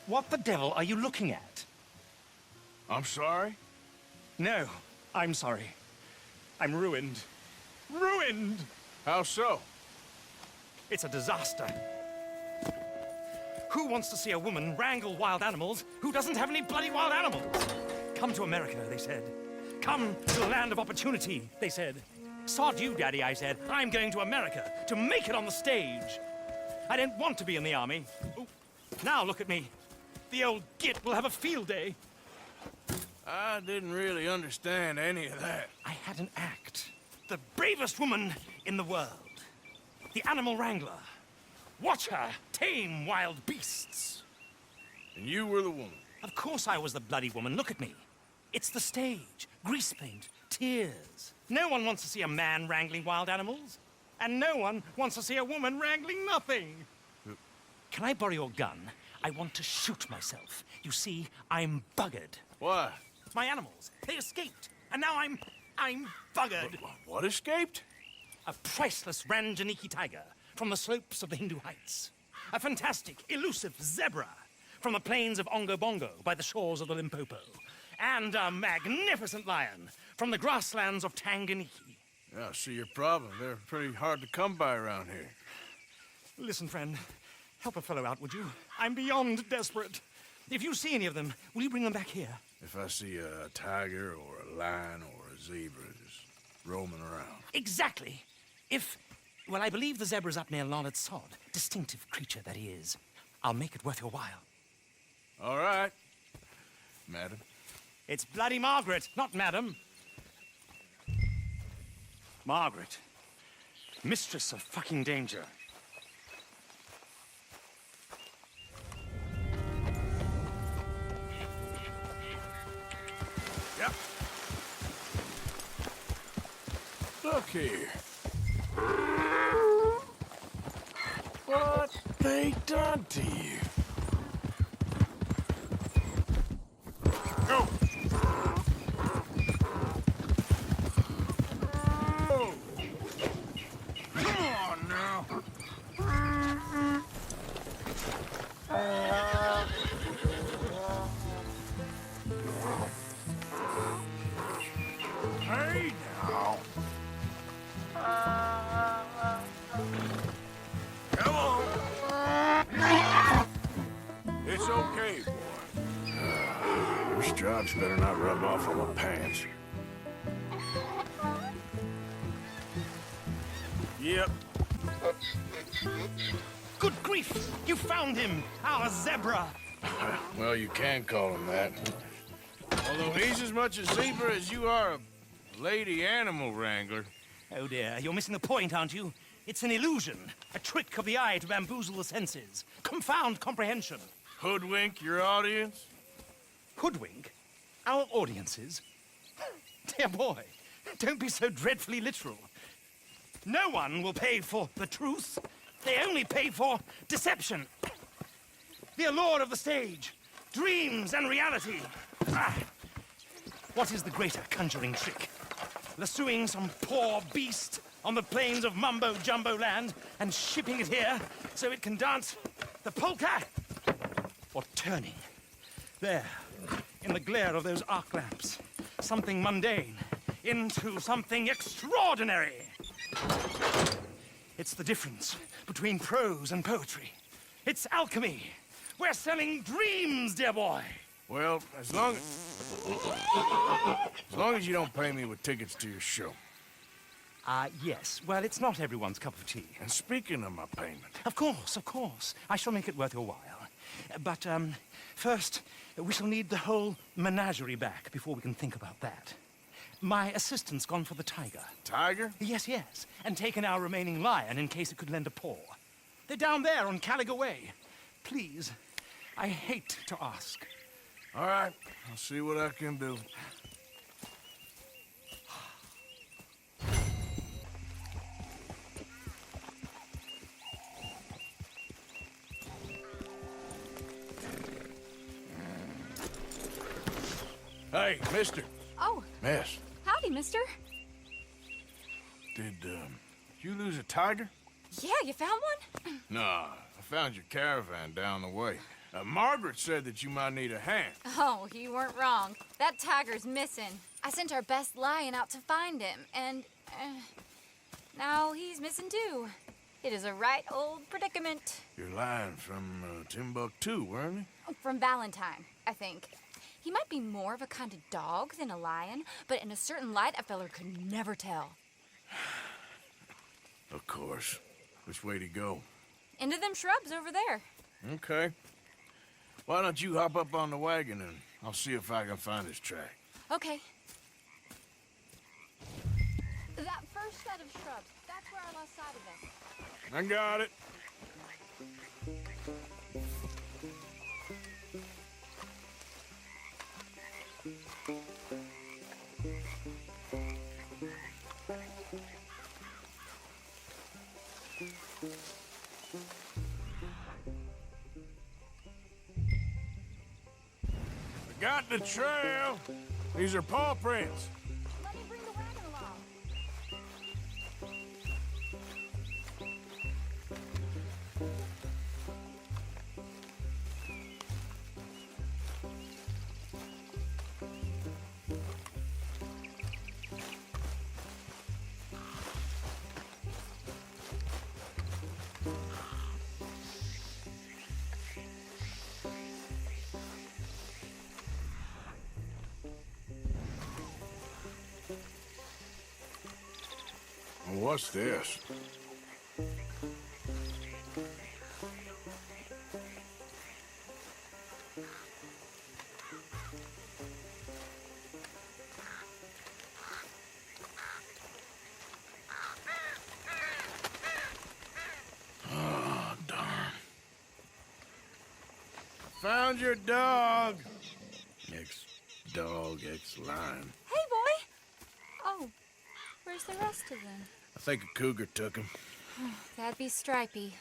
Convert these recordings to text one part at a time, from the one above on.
What the devil are you looking at? I'm sorry? No, I'm sorry. I'm ruined. Ruined! How so? It's a disaster. Who wants to see a woman wrangle wild animals who doesn't have any bloody wild animals? Come to America, they said. Come to the land of opportunity, they said. Sod you, Daddy, I said. I'm going to America to make it on the stage. I don't want to be in the army. Ooh. Now look at me. The old git will have a field day. I didn't really understand any of that. I had an act. The bravest woman in the world. The animal wrangler. Watch her tame wild beasts. And you were the woman? Of course I was the bloody woman. Look at me. It's the stage. Grease paint. Tears. No one wants to see a man wrangling wild animals. And no one wants to see a woman wrangling nothing. Can I borrow your gun? I want to shoot myself. You see, I'm buggered. Why? My animals, they escaped. And now I'm buggered. What escaped? A priceless Ranjaniki tiger from the slopes of the Hindu Heights. A fantastic, elusive zebra from the plains of Ongo Bongo by the shores of the Limpopo. And a magnificent lion from the grasslands of Tanganyika. Yeah, I see your problem. They're pretty hard to come by around here. Listen, friend, help a fellow out, would you? I'm beyond desperate. If you see any of them, will you bring them back here? If I see a tiger or a lion or a zebra just roaming around. Exactly. Well, I believe the zebra's up near Larned Sod. Distinctive creature that he is. I'll make it worth your while. All right, madam. It's bloody Margaret, not madam. Margaret. Mistress of fucking danger. Yep. Look here. What they done to you? Go! Oh. Come on now! Hey now! Come on! It's okay, boy. This job's better not rub off on my pants. Yep. Good grief! You found him! Our zebra! Well, you can call him that. Although he's as much a zebra as you are a lady animal wrangler. Oh dear, you're missing the point, aren't you? It's an illusion. A trick of the eye to bamboozle the senses. Confound comprehension. Hoodwink your audience? Hoodwink? Our audiences? Dear boy, don't be so dreadfully literal. No one will pay for the truth. They only pay for deception. The allure of the stage. Dreams and reality. Ah. What is the greater conjuring trick? Lassoing some poor beast on the plains of mumbo-jumbo land and shipping it here so it can dance the polka? Or turning, there, in the glare of those arc lamps, something mundane into something extraordinary? It's the difference between prose and poetry. It's alchemy. We're selling dreams, dear boy. Well, as long as you don't pay me with tickets to your show. Yes. Well, it's not everyone's cup of tea. And speaking of my payment... Of course, of course. I shall make it worth your while. But, first, we shall need the whole menagerie back before we can think about that. My assistant's gone for the tiger. Tiger? Yes, yes. And taken our remaining lion in case it could lend a paw. They're down there on Caliga Way. Please, I hate to ask. All right, I'll see what I can do. Hey, mister. Oh. Miss. Howdy, mister. Did you lose a tiger? Yeah, you found one? Nah, I found your caravan down the way. Margaret said that you might need a hand. Oh, you weren't wrong. That tiger's missing. I sent our best lion out to find him, and now he's missing too. It is a right old predicament. You're lying from Timbuktu, weren't you? From Valentine, I think. He might be more of a kind of dog than a lion, but in a certain light, a feller could never tell. Of course. Which way to go? Into them shrubs over there. Okay. Why don't you hop up on the wagon and I'll see if I can find his track. Okay. That first set of shrubs, that's where I lost sight of him. I got it. I got the trail. These are paw prints. Let me bring the wagon along. What's this? Oh, darn. Found your dog. Ex-dog, ex-lion. Hey, boy! Oh, where's the rest of them? I think a cougar took him. That'd be Stripey.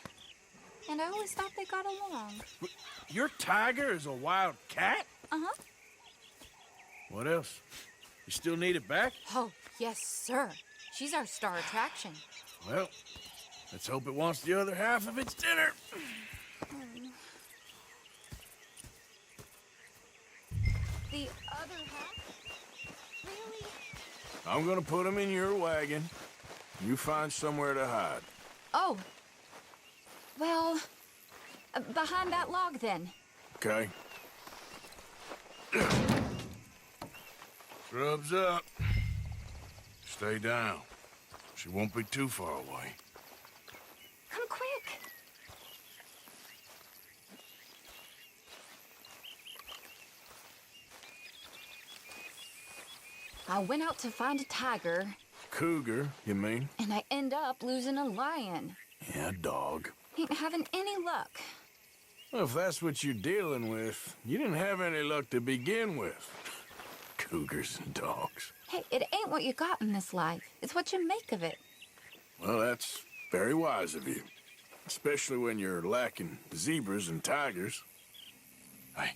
And I always thought they got along. Your tiger is a wild cat? Uh-huh. What else? You still need it back? Oh, yes, sir. She's our star attraction. Well, let's hope it wants the other half of its dinner. The other half? Really? I'm gonna put him in your wagon. You find somewhere to hide. Oh. Well, behind that log, then. Okay. Scrubs up. Stay down. She won't be too far away. Come quick. I went out to find a tiger, Cougar, you mean? and I end up losing a lion. Yeah, dog. Ain't having any luck. Well, if that's what you're dealing with, you didn't have any luck to begin with. Cougars and dogs. Hey, it ain't what you got in this life. It's what you make of it. Well, that's very wise of you. Especially when you're lacking zebras and tigers. Hey,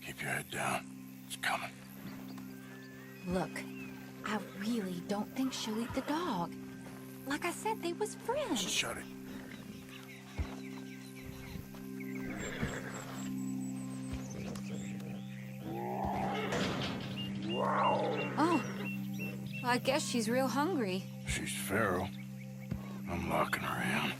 keep your head down. It's coming. Look, I really don't think she'll eat the dog. Like I said, they was friends. Shut it. Oh, I guess she's real hungry. She's feral. I'm locking her in.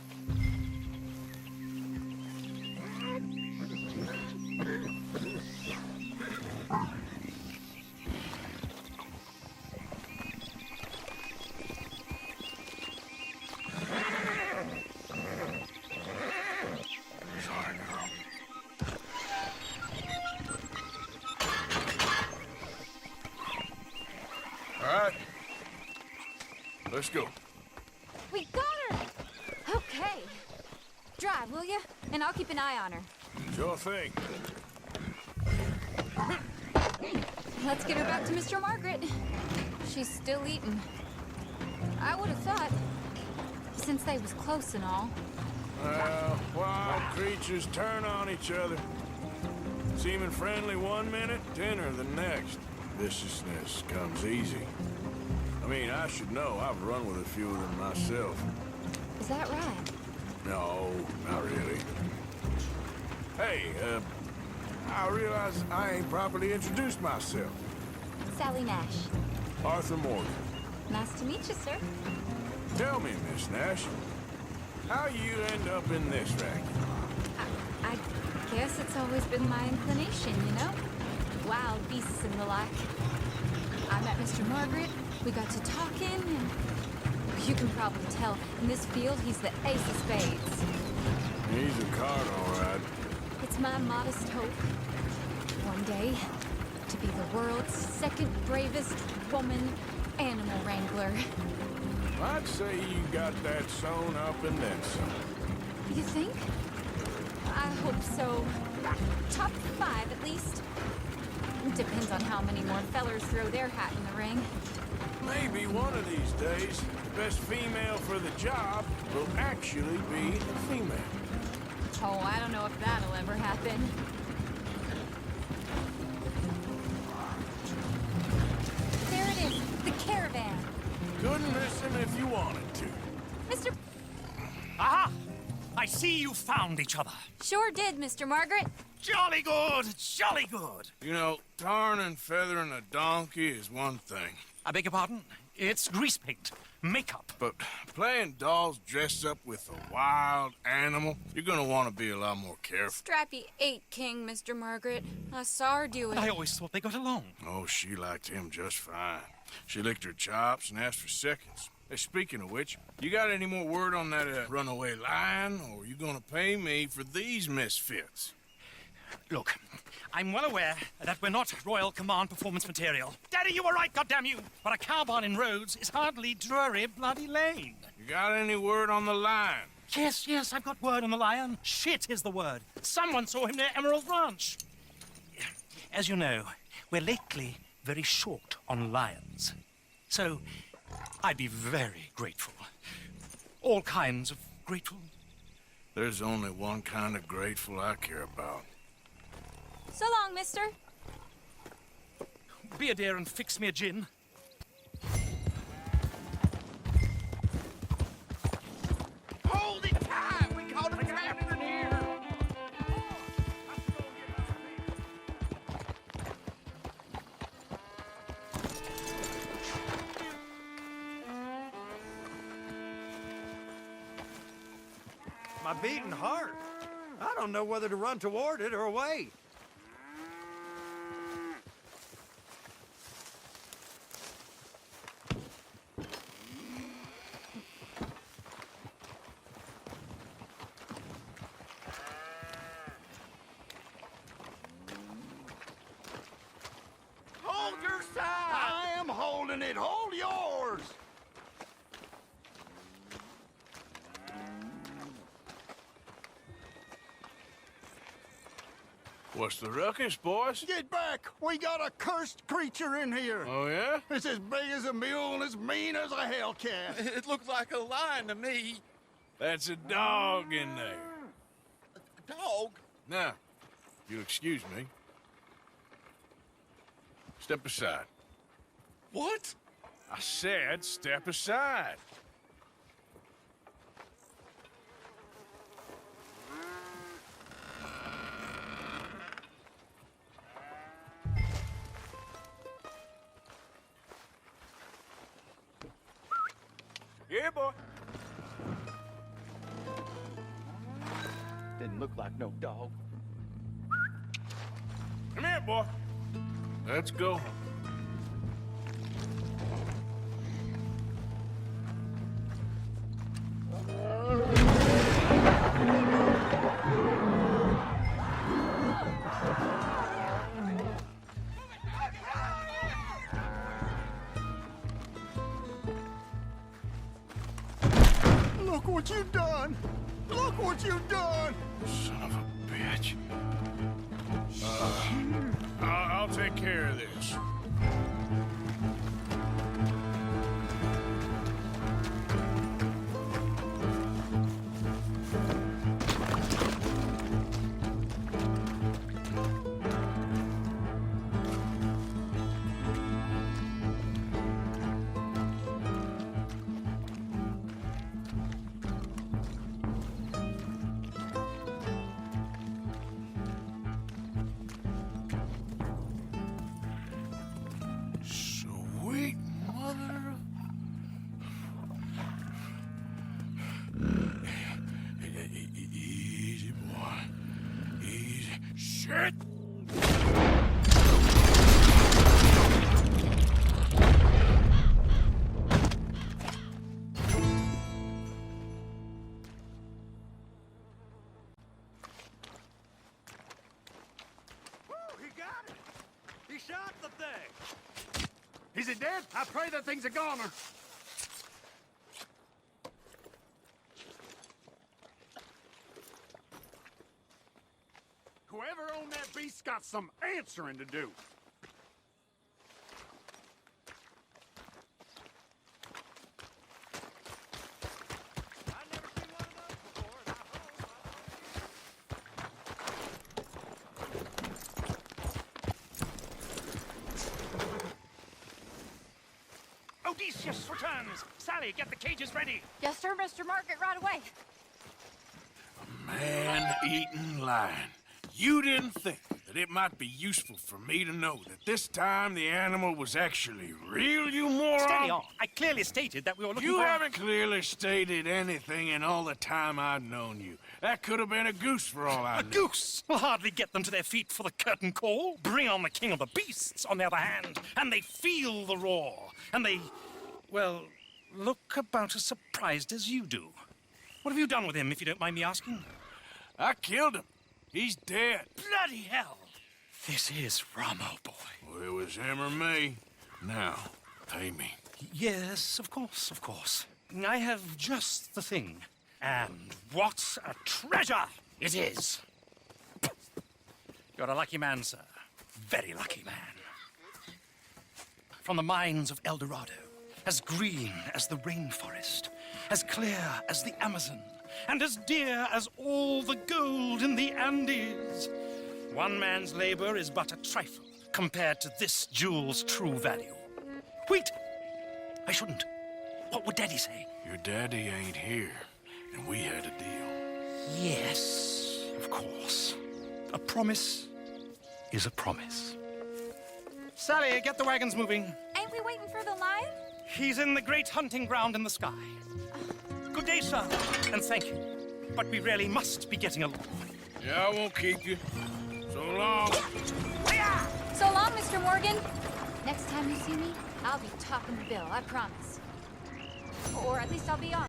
Sorry, girl. All right. Let's go. We got her! Okay. Drive, will you? And I'll keep an eye on her. Sure thing. Let's get her back to Mr. Margaret. She's still eating. I would have thought, since they was close and all. Well, wild creatures turn on each other. Seeming friendly one minute, dinner the next. Viciousness comes easy. I mean, I should know. I've run with a few of them myself. Is that right? No, not really. Say, I realize I ain't properly introduced myself. Sally Nash. Arthur Morgan. Nice to meet you, sir. Tell me, Miss Nash, how you end up in this racket? I guess it's always been my inclination, you know? Wild beasts and the like. I met Mr. Margaret, we got to talking, and you can probably tell, in this field, he's the ace of spades. He's a card, all right. It's my modest hope, one day, to be the world's second bravest woman animal wrangler. I'd say you got that sewn up and then some. You think? I hope so. Top 5, at least. Depends on how many more fellers throw their hat in the ring. Maybe one of these days, the best female for the job will actually be a female. Oh, I don't know if that'll ever happen. There it is, the caravan. Couldn't miss him if you wanted to. Mr. Aha! I see you found each other. Sure did, Mr. Margaret. Jolly good, jolly good. You know, tarring and feathering a donkey is one thing. I beg your pardon? It's grease paint, makeup. But playing dolls dressed up with a wild animal, you're gonna want to be a lot more careful. Strappy ate King, Mr. Margaret. I saw her do it. I always thought they got along. Oh, she liked him just fine. She licked her chops and asked for seconds. Hey, speaking of which, you got any more word on that runaway lion, or are you gonna pay me for these misfits? Look, I'm well aware that we're not Royal Command performance material. Daddy, you were right, goddamn you! But a cow barn in Rhodes is hardly Drury Bloody Lane. You got any word on the lion? Yes, I've got word on the lion. Shit is the word. Someone saw him near Emerald Ranch. As you know, we're lately very short on lions. So, I'd be very grateful. All kinds of grateful. There's only one kind of grateful I care about. So long, mister. Be a dear and fix me a gin. Hold it tight! We caught a captain here! My beating heart. I don't know whether to run toward it or away. Hold your side! I am holding it. Hold yours! What's the ruckus, boys? Get back! We got a cursed creature in here. Oh, yeah? It's as big as a mule and as mean as a hellcat. It looked like a lion to me. That's a dog in there. Dog? Now, you'll excuse me. Step aside. What? I said step aside. Yeah, boy. Didn't look like no dog. Come here, boy. Let's go. Look what you've done! Look what you've done! Son of a bitch. I'll take care of this. shit! He got it! He shot the thing! Is it dead? I pray that thing's a goner. Whoever owned that beast's got some answering to do. I've never seen one of those before, and Odysseus returns. Sally, get the cages ready. Yes, sir, Mr. Margaret, right away. Man-eating lion. You didn't think that it might be useful for me to know that this time the animal was actually real, you moron? Steady on. I clearly stated that we were looking You for... haven't clearly stated anything in all the time I've known you. That could have been a goose for all I A knew. goose will hardly get them to their feet for the curtain call. Bring on the king of the beasts, on the other hand, and they feel the roar. And they, well, look about as surprised as you do. What have you done with him, if you don't mind me asking? I killed him. He's dead. Bloody hell! This is Ramo, boy. Well, it was him or me. Now, pay me. Yes, of course, of course. I have just the thing. And what a treasure it is! You're a lucky man, sir. Very lucky man. From the mines of El Dorado, as green as the rainforest, as clear as the Amazon, and as dear as all the gold in the Andes. One man's labor is but a trifle compared to this jewel's true value. Wait! I shouldn't. What would Daddy say? Your daddy ain't here, and we had a deal. Yes, of course. A promise is a promise. Sally, get the wagons moving. Ain't we waiting for the lion? He's in the great hunting ground in the sky. Good day, sir, and thank you. But we really must be getting along. Yeah, I won't keep you. So long. So long, Mr. Morgan. Next time you see me, I'll be topping the bill, I promise. Or at least I'll be on.